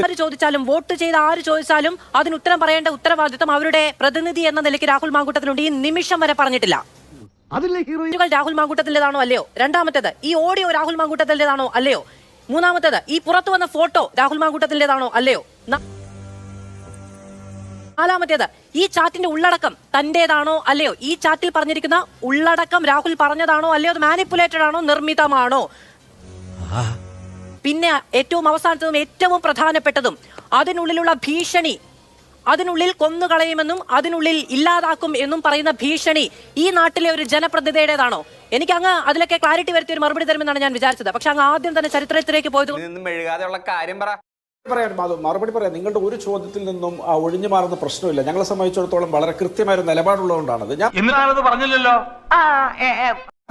ആര് ചോദിച്ചാലും വോട്ട് ചെയ്ത ആര് ചോദിച്ചാലും അതിന് ഉത്തരം പറയേണ്ട ഉത്തരവാദിത്വം അവരുടെ പ്രതിനിധി എന്ന നിലയ്ക്ക് രാഹുൽ മാങ്കൂട്ടത്തിലുണ്ട്. ഈ നിമിഷം വരെ പറഞ്ഞിട്ടില്ല. രാഹുൽ മാങ്കൂട്ടത്തിൻ്റെതാണോ അല്ലയോ? രണ്ടാമത്തേത്, ഈ ഓഡിയോ രാഹുൽ മാങ്കൂട്ടത്തിൻ്റെതാണോ അല്ലയോ? മൂന്നാമത്തേത്, ഈ പുറത്തു വന്ന ഫോട്ടോ രാഹുൽ മാങ്കൂട്ടത്തിൻ്റെതാണോ അല്ലയോ? നാലാമത്തേത്, ഈ ചാറ്റിന്റെ ഉള്ളടക്കം തന്റേതാണോ അല്ലയോ? ഈ ചാറ്റിൽ പറഞ്ഞിരിക്കുന്ന ഉള്ളടക്കം രാഹുൽ പറഞ്ഞതാണോ അല്ലയോ? അത് മാനിപ്പുലേറ്റഡ് ആണോ, നിർമ്മിതമാണോ? പിന്നെ ഏറ്റവും അവസാനത്തതും ഏറ്റവും പ്രധാനപ്പെട്ടതും, അതിനുള്ളിലുള്ള ഭീഷണി, അതിനുള്ളിൽ കൊന്നുകളയുമെന്നും അതിനുള്ളിൽ ഇല്ലാതാക്കും എന്നും പറയുന്ന ഭീഷണി ഈ നാട്ടിലെ ഒരു ജനപ്രതിനിധിയുടേതാണോ? എനിക്ക് അങ്ങ് അതിലൊക്കെ ക്ലാരിറ്റി വരുത്തിയ ഒരു മറുപടി തരുമെന്നാണ് ഞാൻ വിചാരിച്ചത്. പക്ഷെ അങ്ങ് ആദ്യം തന്നെ ചരിത്രത്തിലേക്ക് പോയത് മറുപടി പറയാം. നിങ്ങളുടെ ഒരു ചോദ്യത്തിൽ നിന്നും ഒഴിഞ്ഞു മാറുന്ന പ്രശ്നമില്ല. ഞങ്ങളെ സംബന്ധിച്ചിടത്തോളം വളരെ കൃത്യമായ ഒരു നിലപാടുള്ളതുകൊണ്ടാണത്. ഞാൻ പറഞ്ഞില്ലല്ലോ,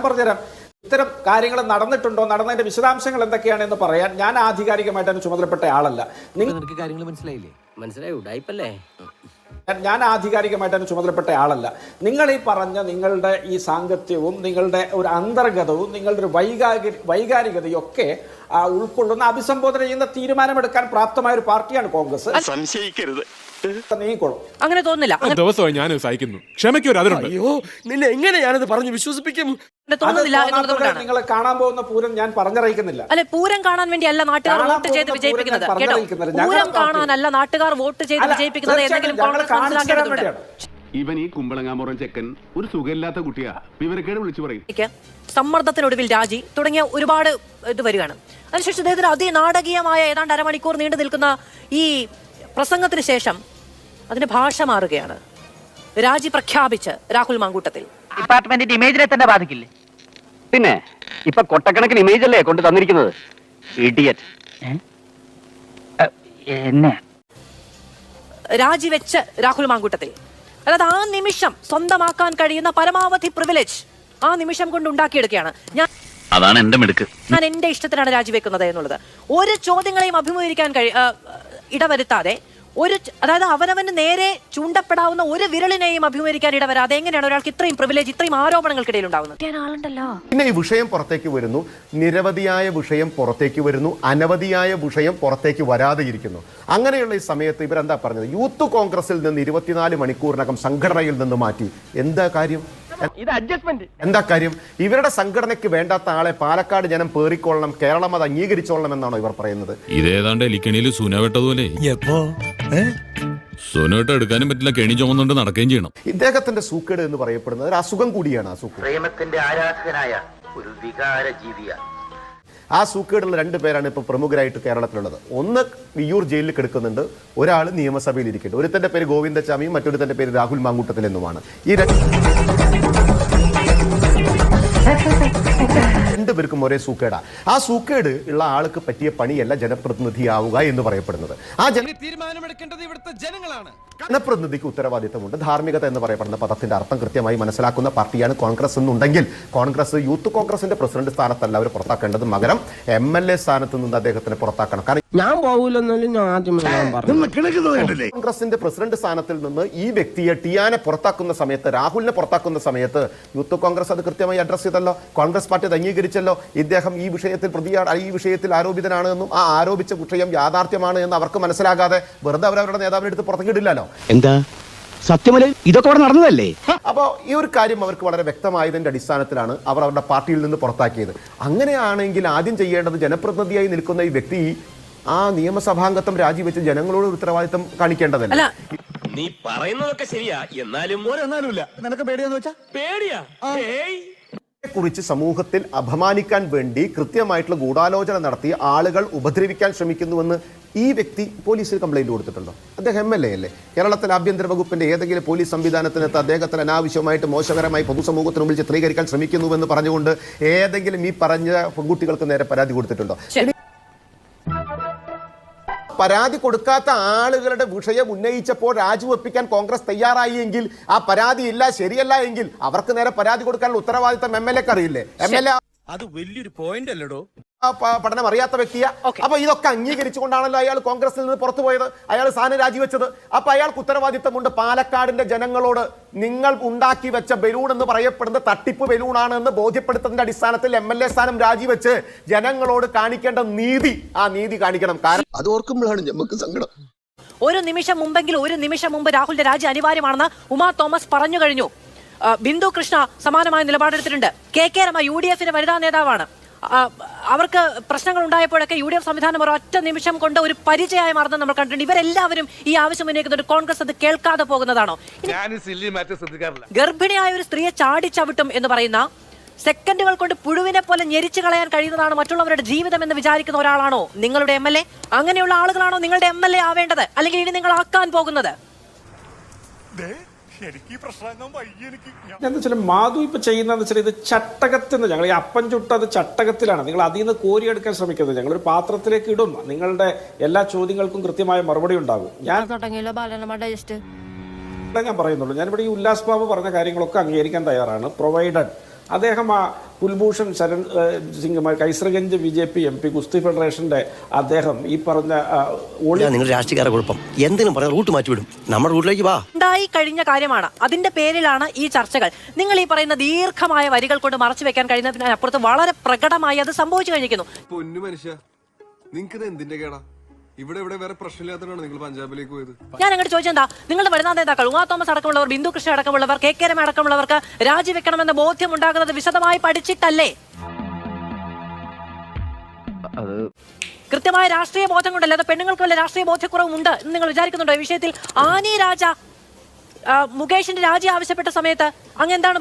പറഞ്ഞുതരാം. ഇത്തരം കാര്യങ്ങൾ നടന്നിട്ടുണ്ടോ, നടന്നതിന്റെ വിശദാംശങ്ങൾ എന്തൊക്കെയാണെന്ന് പറയാൻ ഞാൻ ആധികാരികമായിട്ട് ചുമതലപ്പെട്ട ആളല്ല. നിനക്ക് കാര്യങ്ങൾ മനസ്സിലായില്ലേ? മനസ്സിലായി, ഉടായിപ്പല്ലേ? ഞാൻ ആധികാരികമായിട്ട് ചുമതലപ്പെട്ട ആളല്ല. നിങ്ങൾ ഈ പറഞ്ഞ നിങ്ങളുടെ ഈ സാങ്കത്യവും നിങ്ങളുടെ ഒരു അന്തർഗതവും നിങ്ങളുടെ ഒരു വൈകാരികതയും ഒക്കെ ഉൾക്കൊള്ളുന്ന അഭിസംബോധന ചെയ്യുന്ന തീരുമാനമെടുക്കാൻ പ്രാപ്തമായ ഒരു പാർട്ടിയാണ് കോൺഗ്രസ്. സംശയിക്കരുത്. അങ്ങനെ തോന്നുന്നില്ല. ദിവസമായി ഞാൻ സഹിക്കുന്നു. ക്ഷമയ്ക്കൊരു അതിരുണ്ട്. അയ്യോ, നിന്നെ എങ്ങനെ ഞാനത് പറഞ്ഞു വിശ്വസിപ്പിക്കും? നിങ്ങൾ കാണാൻ പോകുന്ന പൂരം ഞാൻ പറഞ്ഞറിയിക്കുന്നില്ല. അല്ലെ, പൂരം കാണാൻ വേണ്ടിയല്ല നാട്ടുകാർ വോട്ട് ചെയ്ത് വിജയിപ്പിക്കുന്നത്. പൂരം കാണാനല്ല നാട്ടുകാർ വോട്ട് ചെയ്ത് വിജയിപ്പിക്കുന്നത്. ഏതെങ്കിലും കോൺഗ്രസ് മനസ്സിലാക്കിയിട്ടുണ്ട്. ഇവൻ ഈ കുമ്പളങ്ങാമുറൻ ചെക്കൻ ഒരു സുഖമില്ലാത്ത കുട്ടിയാ. വിവരക്കേട് വിളിച്ചു പറയും. സമ്മർദ്ദത്തിനൊടുവിൽ രാജി തുടങ്ങിയ ഒരുപാട് ഇത് വരികയാണ്. അതിനുശേഷം അദ്ദേഹത്തിന് അതിനാടകീയമായ ഏതാണ്ട് അരമണിക്കൂർ നീണ്ടു നിൽക്കുന്ന ഈ പ്രസംഗത്തിന് ശേഷം അതിന്റെ ഭാഷ മാറുകയാണ്. രാജി പ്രഖ്യാപിച്ച് രാഹുൽ മാങ്കൂട്ടത്തിൽ. ഡിപ്പാർട്ട്മെന്റിന്റെ ഇമേജിനെ തന്നെ ബാധിക്കില്ലേ? പിന്നെ ഇപ്പൊ കൊട്ടക്കണക്കിന് ഇമേജ് അല്ലേ കൊണ്ട് തന്നിരിക്കുന്നത്. ഇഡിയറ്റ്. എന്നെ രാജിവെച്ച് രാഹുൽ മാങ്കൂട്ടത്തിൽ, അതായത് ആ നിമിഷം സ്വന്തമാക്കാൻ കഴിയുന്ന പരമാവധി പ്രിവിലേജ് ആ നിമിഷം കൊണ്ട് ഉണ്ടാക്കിയെടുക്കുകയാണ്. അതാണ് എന്റെ മിടുക്ക്. ഞാൻ എന്റെ ഇഷ്ടത്തിനാണ് രാജിവെക്കുന്നത് എന്നുള്ളത്. ഒരു ചോദ്യങ്ങളെയും അഭിമുഖീകരിക്കാൻ ഇടവരുത്താതെ, അതായത് അവനവന് നേരെ ചൂണ്ടപ്പെടാവുന്ന ഒരു വിരലിനെയും അഭിമുഖീകരിക്കാൻ ഇടവരാതെ എങ്ങനെയാണ് ഒരാൾക്ക് ഇത്രയും പ്രിവിലേജ്, ഇത്രയും ആരോപണങ്ങൾക്കിടയിൽ ഉണ്ടാവുന്നത്? പിന്നെ ഈ വിഷയം പുറത്തേക്ക് വരുന്നു, നിരവധിയായ വിഷയം പുറത്തേക്ക് വരുന്നു, അനവധിയായ വിഷയം പുറത്തേക്ക് വരാതെ ഇരിക്കുന്നു. അങ്ങനെയുള്ള ഈ സമയത്ത് ഇവരെന്താ പറഞ്ഞത്? യൂത്ത് കോൺഗ്രസിൽ നിന്ന് 24 മണിക്കൂറിനകം സംഘടനയിൽ നിന്ന് മാറ്റി. എന്താ കാര്യം? എന്താ കാര്യം? ഇവരുടെ സംഘടനയ്ക്ക് വേണ്ടാത്ത ആളെ പാലക്കാട് ജനം പേറിക്കൊള്ളണം, കേരളം അത് അംഗീകരിച്ചോളണം എന്നാണോ ഇവർ പറയുന്നത്? ഇതേതാണ്ട് എലിക്കണിയിൽ സൂന വെട്ടതുപോലെ. സൂനോട്ട് എടുക്കാനും പറ്റില്ല, കെണി ചുമന്നുകൊണ്ട് നടക്കുകയും ചെയ്യണം. ഇദ്ദേഹത്തിന്റെ സൂക്കേട് എന്ന് പറയപ്പെടുന്നത് ഒരു അസുഖം കൂടിയാണ്. ആ സൂക്കേട് പ്രേമത്തിന്റെ ആരാധകനായ ഒരു വികാര ജീവിയാണ്. ആ സൂക്കേടുള്ള 2 പേരാണ് ഇപ്പോൾ പ്രമുഖരായിട്ട് കേരളത്തിലുള്ളത്. ഒന്ന് വിയ്യൂർ ജയിലിൽ കിടക്കുന്നുണ്ട്, ഒരാൾ നിയമസഭയിൽ ഇരിക്കുന്നുണ്ട്. ഒരുത്തന്റെ പേര് ഗോവിന്ദച്ചാമിയും മറ്റൊരുത്തന്റെ പേര് രാഹുൽ മാങ്കൂട്ടത്തിൽ എന്നുമാണ്. ഈ 2 പേർക്കും ഒരേ സൂക്കേടാ. ആ സൂക്കേട് ഉള്ള ആൾക്ക് പറ്റിയ പണിയല്ല ജനപ്രതിനിധിയാവുക എന്ന് പറയപ്പെടുന്നത്. ആ തീരുമാനമെടുക്കേണ്ടത് ഇവിടുത്തെ ജനങ്ങളാണ്. ജനപ്രതിനിധിക്ക് ഉത്തരവാദിത്തമുണ്ട്. ധാർമ്മികത എന്ന് പറയപ്പെടുന്ന പദത്തിന്റെ അർത്ഥം കൃത്യമായി മനസ്സിലാക്കുന്ന പാർട്ടിയാണ് കോൺഗ്രസ് എന്നുണ്ടെങ്കിൽ, കോൺഗ്രസ് യൂത്ത് കോൺഗ്രസിന്റെ പ്രസിഡന്റ് സ്ഥാനത്തല്ല അവർ പുറത്താക്കേണ്ടത്, പകരം MLA സ്ഥാനത്ത് നിന്ന് അദ്ദേഹത്തിനെ പുറത്താക്കണം. കാരണം ഞാൻ കോൺഗ്രസിന്റെ പ്രസിഡന്റ് സ്ഥാനത്തിൽ നിന്ന് ഈ വ്യക്തിയെ ടിയാനെ പുറത്താക്കുന്ന സമയത്ത്, രാഹുലിനെ പുറത്താക്കുന്ന സമയത്ത് യൂത്ത് കോൺഗ്രസ് അത് കൃത്യമായി അഡ്രസ് ചെയ്തല്ലോ. കോൺഗ്രസ് പാർട്ടി അത് അംഗീകരിച്ചല്ലോ. ഇദ്ദേഹം ഈ വിഷയത്തിൽ ആരോപിതനാണ് എന്നും ആ ആരോപിച്ച വിഷയം യാഥാർത്ഥ്യമാണ് എന്ന് അവർക്ക് മനസ്സിലാകാതെ വെറുതെ അവരവരുടെ നേതാവിനെ എടുത്ത് പുറത്തേക്കിടില്ലല്ലോ. എന്താ സത്യമല്ലേ? ഇതൊക്കെ അവിടെ നടന്നതല്ലേ? അപ്പോൾ ഈ ഒരു കാര്യം അവർക്ക് വളരെ വ്യക്തമായതിന്റെ അടിസ്ഥാനത്തിലാണ് അവർ അവരുടെ പാർട്ടിയിൽ നിന്ന് പുറത്താക്കിയത്. അങ്ങനെയാണെങ്കിൽ ആദ്യം ചെയ്യേണ്ടത് ജനപ്രതിനിധിയായി നിൽക്കുന്ന ഈ വ്യക്തി ആ നിയമസഭാംഗത്വം രാജിവെച്ച് ജനങ്ങളോട് ഉത്തരവാദിത്തം കാണിക്കേണ്ടതല്ല. നീ പറയുന്നതൊക്കെ ശരിയാ, എന്നാലും നിനക്ക് പേടിയാന്ന് വെച്ചാ പേടിയാ കുറിച്ച് സമൂഹത്തിൽ അപമാനിക്കാൻ വേണ്ടി കൃത്യമായിട്ടുള്ള ഗൂഢാലോചന നടത്തി ആളുകൾ ഉപദ്രവിക്കാൻ ശ്രമിക്കുന്നുവെന്ന് ഈ വ്യക്തി പോലീസിൽ കംപ്ലൈന്റ് കൊടുത്തിട്ടുണ്ടോ? അദ്ദേഹം MLA അല്ലേ? കേരളത്തിലെ ആഭ്യന്തര വകുപ്പിന്റെ ഏതെങ്കിലും പോലീസ് സംവിധാനത്തിനകത്ത് അദ്ദേഹത്തിന് അനാവശ്യമായിട്ട് മോശകരമായി പൊതുസമൂഹത്തിന് മുമ്പിൽ ചിത്രീകരിക്കാൻ ശ്രമിക്കുന്നുവെന്ന് പറഞ്ഞുകൊണ്ട് ഏതെങ്കിലും ഈ പറഞ്ഞ പെൺകുട്ടികൾക്ക് നേരെ പരാതി കൊടുത്തിട്ടുണ്ടോ? പരാതി കൊടുക്കാത്ത ആളുകളുടെ വിഷയം ഉന്നയിച്ചപ്പോൾ രാജിവെപ്പിക്കാൻ കോൺഗ്രസ് തയ്യാറായി എങ്കിൽ, ആ പരാതി ഇല്ല, ശരിയല്ല എങ്കിൽ അവർക്ക് നേരെ പരാതി കൊടുക്കാനുള്ള ഉത്തരവാദിത്തം MLAക്ക് അറിയില്ലേ? MLA അത് വലിയൊരു പോയിന്റ് അല്ലടോ. പഠനം അറിയാത്ത വ്യക്തിയാ. അപ്പൊ ഇതൊക്കെ അംഗീകരിച്ചുകൊണ്ടാണല്ലോ അയാൾ കോൺഗ്രസിൽ നിന്ന് പുറത്തു പോയത്, അയാൾ സ്ഥാനം രാജിവെച്ചത്. അപ്പൊ അയാൾക്ക് ഉത്തരവാദിത്തമുണ്ട്. പാലക്കാടിന്റെ ജനങ്ങളോട് നിങ്ങൾ ഉണ്ടാക്കി വെച്ച ബലൂൺ എന്ന് പറയപ്പെടുന്ന തട്ടിപ്പ് ബലൂണാണ് എന്ന് ബോധ്യപ്പെടുത്തുന്നതിന്റെ അടിസ്ഥാനത്തിൽ MLA സ്ഥാനം രാജിവെച്ച് ജനങ്ങളോട് കാണിക്കേണ്ട നീതി, ആ നീതി കാണിക്കണം. കാരണം അത് ഓർക്കുമ്പോഴാണ് നമുക്ക് സങ്കടം. ഒരു നിമിഷം മുമ്പ് രാഹുലിന്റെ രാജി അനിവാര്യമാണെന്ന് ഉമാ തോമസ് പറഞ്ഞു കഴിഞ്ഞു. ബിന്ദു കൃഷ്ണ സമാനമായ നിലപാടെടുത്തിട്ടുണ്ട്. KK രമ UDFന്റെ വനിതാ നേതാവാണ്. അവർക്ക് പ്രശ്നങ്ങൾ ഉണ്ടായപ്പോഴൊക്കെ UDF സംവിധാനം ഒരൊറ്റ നിമിഷം കൊണ്ട് ഒരു പരിചയമായി മാറുന്നത് നമ്മൾ കണ്ടിട്ടുണ്ട്. ഇവരെല്ലാവരും ഈ ആവശ്യം ഉന്നയിക്കുന്നുണ്ട്. കോൺഗ്രസ് അത് കേൾക്കാതെ പോകുന്നതാണോ? ഗർഭിണിയായ ഒരു സ്ത്രീയെ ചാടിച്ചവിട്ടും എന്ന് പറയുന്ന, സെക്കൻഡുകൾ കൊണ്ട് പുഴുവിനെ പോലെ ഞെരിച്ചു കളയാൻ കഴിയുന്നതാണ് മറ്റുള്ളവരുടെ ജീവിതം എന്ന് വിചാരിക്കുന്ന ഒരാളാണോ നിങ്ങളുടെ MLA? അങ്ങനെയുള്ള ആളുകളാണോ നിങ്ങളുടെ MLA ആവേണ്ടത്, അല്ലെങ്കിൽ ഇനി നിങ്ങൾ ആക്കാൻ പോകുന്നത്? എന്താ വെച്ചാൽ മാധു ഇപ്പൊ ചെയ്യുന്നതെന്ന് വെച്ചാൽ ഇത് ചട്ടകത്തിന്, ഞങ്ങൾ ഈ അപ്പം ചുട്ടത് ചട്ടകത്തിലാണ്. നിങ്ങൾ അതിൽ നിന്ന് കോരിയെടുക്കാൻ ശ്രമിക്കുന്നത്. ഞങ്ങളൊരു പാത്രത്തിലേക്ക് ഇടും. നിങ്ങളുടെ എല്ലാ ചോദ്യങ്ങൾക്കും കൃത്യമായ മറുപടി ഉണ്ടാകും. ഞാൻ പറയുന്നുള്ളൂ, ഞാനിവിടെ ഈ ഉല്ലാസ് ബാബു പറഞ്ഞ കാര്യങ്ങളൊക്കെ അംഗീകരിക്കാൻ തയ്യാറാണ്, പ്രൊവൈഡഡ് അദ്ദേഹം ആ കുൽഭൂഷൺ ശരൺ സിംഗ് കൈസർഗഞ്ച് BJP MP ഗുസ്തി ഫെഡറേഷന്റെ അദ്ദേഹം ഈ പറഞ്ഞ രാഷ്ട്രീയക്കാരെ കുഴപ്പം എന്തിനും പറഞ്ഞ റൂട്ട് മാറ്റിവിടും, നമ്മുടെ റൂട്ടിലേക്ക് വാ. ഉണ്ടായി കഴിഞ്ഞ കാര്യമാണ്. അതിന്റെ പേരിലാണ് ഈ ചർച്ചകൾ. നിങ്ങൾ ഈ പറയുന്ന ദീർഘമായ വരികൾ കൊണ്ട് മറച്ചു വെക്കാൻ കഴിയുന്നതിനപ്പുറത്ത് വളരെ പ്രകടമായി അത് സംഭവിച്ചു കഴിഞ്ഞിരിക്കുന്നു. പൊന്നു മനുഷ്യ, നിങ്ങൾക്ക് എന്തിന്റെ കേടാ? ഇവിടെ വേറെ പ്രശ്നമില്ലാത്തതാണ് നിങ്ങൾ പഞ്ചാബിലേക്ക് പോയത്. ഞാൻ അങ്ങോട്ട് ചോദിച്ചെന്താ, നിങ്ങളുടെ വനിതാ നേതാക്കൾ ഉമാ തോമസ് അടക്കമുള്ളവർ, ബിന്ദു കൃഷ്ണ അടക്കമുള്ളവർ, KK രമ അടക്കമുള്ളവർക്ക് രാജിവെക്കണമെന്ന ബോധ്യം ഉണ്ടാകുന്നത് വിശദമായി പഠിച്ചിട്ടല്ലേ? കൃത്യമായ രാഷ്ട്രീയ ബോധം കൊണ്ടല്ലേ? അത് പെണ്ണുങ്ങൾക്ക് വല്ല രാഷ്ട്രീയ ബോധ്യക്കുറവുമുണ്ട് എന്ന് നിങ്ങൾ വിചാരിക്കുന്നുണ്ടോ? ഈ വിഷയത്തിൽ ആനി രാജ മുകേഷിന്റെ രാജി ആവശ്യപ്പെട്ട സമയത്ത് അങ്ങ് എന്താണ്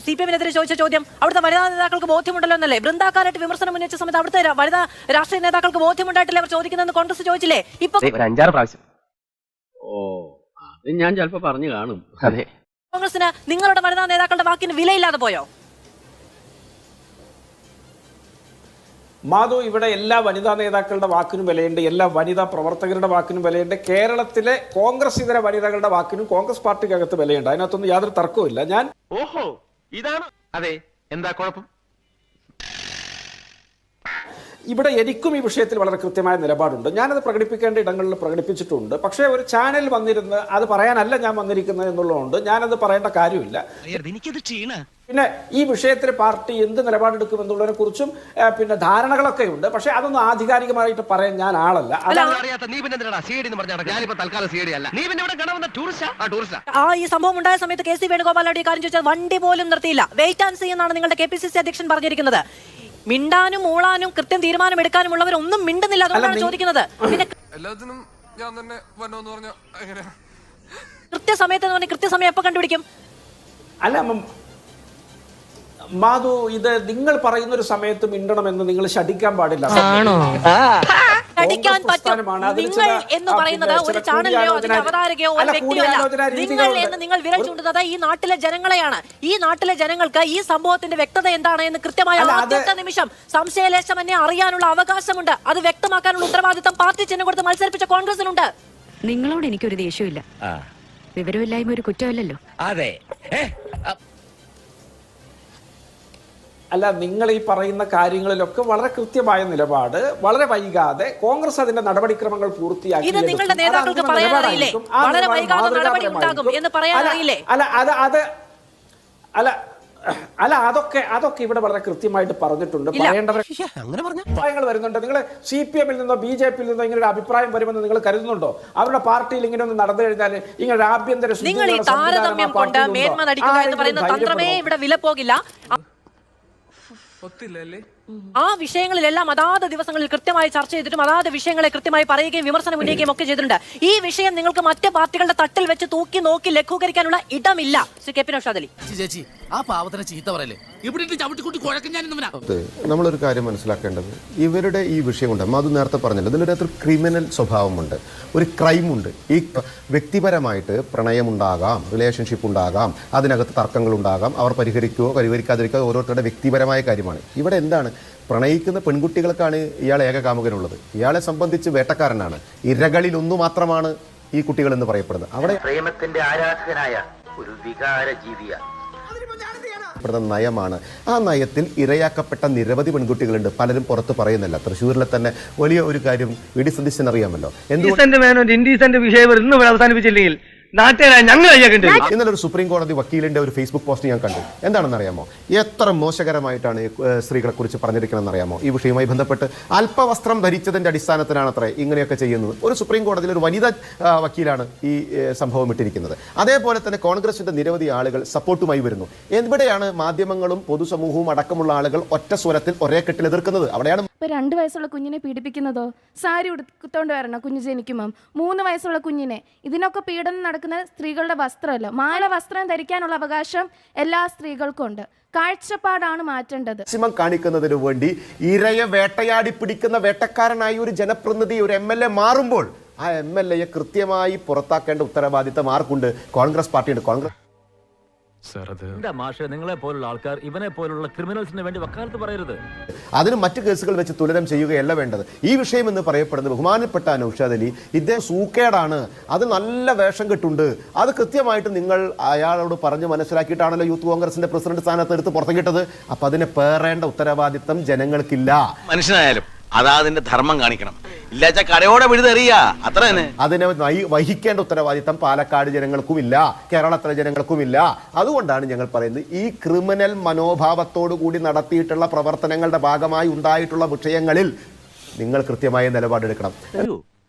CPM-നെതിരെ ചോദിച്ച ചോദ്യം? അവിടുത്തെ വനിതാ നേതാക്കൾക്ക് ബോധ്യമുണ്ടല്ലോ എന്നല്ലേ? ബൃന്ദാക്കാരായിട്ട് വിമർശനം ഉന്നയിച്ച സമയത്ത് അവിടുത്തെ വനിതാ രാഷ്ട്രീയ നേതാക്കൾക്ക് ബോധ്യമുണ്ടായിട്ടില്ലേ അവർ ചോദിക്കുന്നതെന്ന് കോൺഗ്രസ് ചോദിച്ചില്ലേ? ഇപ്പൊ 5-6 പ്രാവശ്യം ഞാൻ ചിലപ്പോ പറഞ്ഞു കാണും. അതെ, കോൺഗ്രസിന് നിങ്ങളുടെ വനിതാ നേതാക്കളുടെ വാക്കിന് വിലയില്ലാതെ പോയോ? മാധു, ഇവിടെ എല്ലാ വനിതാ നേതാക്കളുടെ വാക്കിനും വിലയുണ്ട്, എല്ലാ വനിതാ പ്രവർത്തകരുടെ വാക്കിനും വിലയുണ്ട്. കേരളത്തിലെ കോൺഗ്രസ് ഇതര വനിതകളുടെ വാക്കിനും കോൺഗ്രസ് പാർട്ടിക്കകത്ത് വിലയുണ്ട്. അതിനകത്തൊന്നും യാതൊരു തർക്കവുമില്ല. ഞാൻ ഇതാണ് അതെ, എന്താ കുഴപ്പം? ഇവിടെ എനിക്കും ഈ വിഷയത്തിൽ വളരെ കൃത്യമായ നിലപാടുണ്ട്. ഞാനത് പ്രകടിപ്പിക്കേണ്ട ഇടങ്ങളിൽ പ്രകടിപ്പിച്ചിട്ടുണ്ട്. പക്ഷേ ഒരു ചാനൽ വന്നിരുന്ന് അത് പറയാനല്ല ഞാൻ വന്നിരിക്കുന്നത് എന്നുള്ളതുകൊണ്ട് ഞാനത് പറയേണ്ട കാര്യമില്ല. പിന്നെ ഈ വിഷയത്തിൽ പാർട്ടി എന്ത് നിലപാടെടുക്കുമെന്നുള്ളതിനെ കുറിച്ചും പിന്നെ ധാരണകളൊക്കെ ഉണ്ട്. പക്ഷെ അതൊന്നും ആധികാരികമായിട്ട് പറയാൻ ഞാൻ ആളല്ല. ആ ഈ സംഭവം ഉണ്ടായ സമയത്ത് KC വേണുഗോപാലോട് ഈ കാര്യം ചോദിച്ചാൽ വണ്ടി പോലും നിർത്തിയില്ല. വെയിറ്റ് ആൻഡ് സീ എന്നാണ് നിങ്ങളുടെ KPCC അധ്യക്ഷൻ പറഞ്ഞിരിക്കുന്നത്. മിണ്ടാനും മൂളാനും കൃത്യം തീരുമാനം എടുക്കാനുമുള്ളവർ ഒന്നും മിണ്ടുന്നില്ല. അതുകൊണ്ടാണ് ചോദിക്കുന്നത്. പിന്നെ എല്ലാത്തിനും ഞാൻ തന്നെ വന്നോന്ന് പറഞ്ഞ എങ്ങനെയാ? കൃത്യസമയത്ത് എന്ന് പറഞ്ഞാൽ കൃത്യസമയം എപ്പോ കണ്ടുപിടിക്കും? അല്ല മാധു, ഇത് നിങ്ങൾ പറയുന്ന ഒരു സമയത്ത് മിണ്ടണമെന്ന് നിങ്ങൾ ശഠിക്കാൻ പാടില്ല. പഠിക്കാൻ പറ്റും. നിങ്ങൾ എന്ന് പറയുന്നത് ഒരു ചാനലിലെയോ അതിന്റെ അവതാരകയോ ഒരു വ്യക്തിയോ അല്ല. നിങ്ങൾ എന്ന് നിങ്ങൾ വിരൽ ചൂണ്ടുന്നത് ഈ നാട്ടിലെ ജനങ്ങളെയാണ്. ഈ നാട്ടിലെ ജനങ്ങൾക്ക് ഈ സംഭവത്തിന്റെ വ്യക്തത എന്താണ് എന്ന് കൃത്യമായ ആദ്യത്തെ നിമിഷം സംശയലേശം തന്നെ അറിയാനുള്ള അവകാശമുണ്ട്. അത് വ്യക്തമാക്കാനുള്ള ഉത്തരവാദിത്തം പാർട്ടി ചിഹ്നം കൊടുത്ത് മത്സരിപ്പിച്ച കോൺഗ്രസിനുണ്ട്. നിങ്ങളോട് എനിക്കൊരു ദേഷ്യമില്ല. വിവരമില്ലായ്മ ഒരു കുറ്റമല്ലല്ലോ. അതെ, അല്ല, നിങ്ങൾ ഈ പറയുന്ന കാര്യങ്ങളിലൊക്കെ വളരെ കൃത്യമായ നിലപാട്, വളരെ വൈകാതെ കോൺഗ്രസ് അതിന്റെ നടപടിക്രമങ്ങൾ പൂർത്തിയാക്കി. ഇത് നിങ്ങളുടെ നേതാക്കൾക്ക് പറയാനറിയില്ലേ? വളരെ വൈകാതെ നടപടി ഉണ്ടാകും എന്ന് പറയാനറിയില്ലേ? അല്ല അതൊക്കെ ഇവിടെ വളരെ കൃത്യമായിട്ട് പറഞ്ഞിട്ടുണ്ട്. അഭിപ്രായങ്ങൾ വരുന്നുണ്ട്. നിങ്ങൾ CPM-ൽ നിന്നോ BJP-ൽ നിന്നോ ഇങ്ങനെ ഒരു അഭിപ്രായം വരുമെന്ന് നിങ്ങൾ കരുതുന്നുണ്ടോ? അവരുടെ പാർട്ടിയിൽ ഇങ്ങനെ ഒന്ന് നടന്നു കഴിഞ്ഞാൽ ഇങ്ങനെ ആഭ്യന്തര നിങ്ങൾ ഈ താരതമ്യം കൊണ്ട് മേന്മ നടിക്കുക എന്ന് പറയുന്ന തന്ത്രമേ ഇവിടെ വില പോകില്ല. ആ വിഷയങ്ങളിലെല്ലാം അതാത് ദിവസങ്ങളിൽ കൃത്യമായി ചർച്ച ചെയ്തിട്ടും അതാത് വിഷയങ്ങളെ കൃത്യമായി പറയുകയും വിമർശനം ഉന്നയിക്കുകയും ഒക്കെ ചെയ്തിട്ടുണ്ട്. ഈ വിഷയം നിങ്ങൾക്ക് മറ്റ് പാർട്ടികളുടെ തട്ടിൽ വെച്ച് തൂക്കി നോക്കി ലഘൂകരിക്കാനുള്ള ഇടമില്ല. ശ്രീ KP നൗഷാദ് അലി, നമ്മളൊരു കാര്യം മനസ്സിലാക്കേണ്ടത്, ഇവരുടെ ഈ വിഷയമുണ്ട്. അത് നേരത്തെ പറഞ്ഞല്ലോ, ഇതിനൊരു ക്രിമിനൽ സ്വഭാവമുണ്ട്, ഒരു ക്രൈമുണ്ട്. ഈ വ്യക്തിപരമായിട്ട് പ്രണയമുണ്ടാകാം, റിലേഷൻഷിപ്പ് ഉണ്ടാകാം, അതിനകത്ത് തർക്കങ്ങളുണ്ടാകാം. അവർ പരിഹരിക്കാതിരിക്കുക ഓരോരുത്തരുടെ വ്യക്തിപരമായ കാര്യമാണ്. ഇവിടെ എന്താണ്, പ്രണയിക്കുന്ന പെൺകുട്ടികൾക്കാണ് ഇയാൾ ഏകകാമുകനുള്ളത്. ഇയാളെ സംബന്ധിച്ച് വേട്ടക്കാരനാണ്. ഇരകളിൽ ഒന്നു മാത്രമാണ് ഈ കുട്ടികൾ എന്ന് പറയപ്പെടുന്നത്. അവിടെ പ്രേമത്തിന്റെ ആരാധകനായ ഒരു വികാര ജീവിയാണ്. നയമാണ്. ആ നയത്തിൽ ഇരയാക്കപ്പെട്ട നിരവധി പെൺകുട്ടികളുണ്ട്. പലരും പുറത്ത് പറയുന്നില്ല. തൃശ്ശൂരിലെ തന്നെ വലിയ ഒരു കാര്യം വി ഡി സതീശൻ അറിയാമല്ലോ. ഇൻഡീസന്റ് വിഷയം ഇന്ന് അവസാനിപ്പിച്ചില്ലെങ്കിൽ ഇന്നലെ ഒരു സുപ്രീം കോടതി വക്കീലിന്റെ ഒരു ഫേസ്ബുക്ക് പോസ്റ്റ് ഞാൻ കണ്ടു. എന്താണെന്ന് അറിയാമോ? എത്ര മോശകരമായിട്ടാണ് സ്ത്രീകളെ കുറിച്ച് പറഞ്ഞിരിക്കണമെന്ന് അറിയാമോ? ഈ വിഷയവുമായി ബന്ധപ്പെട്ട് അല്പവസ്ത്രം ധരിച്ചതിന്റെ അടിസ്ഥാനത്തിലാണ് അത്ര ഇങ്ങനെയൊക്കെ ചെയ്യുന്നത്. ഒരു സുപ്രീം കോടതിയിൽ ഒരു വനിതാ വക്കീലാണ് ഈ സംഭവം ഇട്ടിരിക്കുന്നത്. അതേപോലെ തന്നെ കോൺഗ്രസിന്റെ നിരവധി ആളുകൾ സപ്പോർട്ടുമായി വരുന്നു. എവിടെയാണ് മാധ്യമങ്ങളും പൊതുസമൂഹവും അടക്കമുള്ള ആളുകൾ ഒറ്റ സ്വരത്തിൽ ഒരേ കെട്ടിൽ എതിർക്കുന്നത്? അവിടെയാണ്. 2 വയസ്സുള്ള കുഞ്ഞിനെ പീഡിപ്പിക്കുന്നതോ? സാരി ഉടുത്തോണ്ട് വരണം കുഞ്ഞ് ജനിക്കുമ്പം. 3 വയസ്സുള്ള കുഞ്ഞിനെ. ഇതിനൊക്കെ പീഡനം നടക്കുന്ന സ്ത്രീകളുടെ വസ്ത്രമല്ല. മാല വസ്ത്രം ധരിക്കാനുള്ള അവകാശം എല്ലാ സ്ത്രീകൾക്കും ഉണ്ട്. കാഴ്ചപ്പാടാണ് മാറ്റേണ്ടത്. മാക്സിമം കാണിക്കുന്നതിന് വേണ്ടി ഇരയെ വേട്ടയാടി പിടിക്കുന്ന വേട്ടക്കാരനായി ഒരു ജനപ്രതിനിധി, ഒരു MLA മാറുമ്പോൾ ആ MLAയെ കൃത്യമായി പുറത്താക്കേണ്ട ഉത്തരവാദിത്തം ആർക്കുണ്ട്? കോൺഗ്രസ് പാർട്ടിയുണ്ട്. കോൺഗ്രസ് മാഷെ, നിങ്ങളെ പോലുള്ള ആൾക്കാർ ഇവനെ പോലുള്ള ക്രിമിനൽസിന് വേണ്ടി വക്കാലത്ത് പറയരുത്. അതിന് മറ്റ് കേസുകൾ വെച്ച് തുലനം ചെയ്യുകയല്ല വേണ്ടത്. ഈ വിഷയം എന്ന് പറയപ്പെടുന്നത് ബഹുമാനപ്പെട്ട നൗഷാദ് അലി, ഇദ്ദേഹം സൂക്കേടാണ്, അത് നല്ല വേഷം കെട്ടുണ്ട്, അത് കൃത്യമായിട്ട് നിങ്ങൾ അയാളോട് പറഞ്ഞ് മനസ്സിലാക്കിയിട്ടാണല്ലോ യൂത്ത് കോൺഗ്രസിന്റെ പ്രസിഡന്റ് സ്ഥാനത്ത് എടുത്ത് പുറത്തേക്കിട്ടത്. അപ്പൊ അതിനെ പേറേണ്ട ഉത്തരവാദിത്തം ജനങ്ങൾക്കില്ല. മനുഷ്യനായാലും അതാ അതിന്റെ ധർമ്മം കാണിക്കണം. ഇല്ലാച്ച കരയോടെ വിഴുതെറിയാ, അത്ര തന്നെ. അതിനെ വഹിക്കേണ്ട ഉത്തരവാദിത്തം പാലക്കാട് ജനങ്ങൾക്കും ഇല്ല, കേരളത്തിലെ ജനങ്ങൾക്കും ഇല്ല. അതുകൊണ്ടാണ് ഞങ്ങൾ പറയുന്നത്, ഈ ക്രിമിനൽ മനോഭാവത്തോടു കൂടി നടത്തിയിട്ടുള്ള പ്രവർത്തനങ്ങളുടെ ഭാഗമായി ഉണ്ടായിട്ടുള്ള വിഷയങ്ങളിൽ നിങ്ങൾ കൃത്യമായ നിലപാടെടുക്കണം.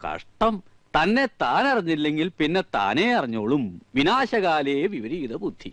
കഷ്ടം. തന്നെ താൻ അറിഞ്ഞില്ലെങ്കിൽ പിന്നെ താനേ അറിഞ്ഞോളും. വിനാശകാലേ വിപരീത ബുദ്ധി.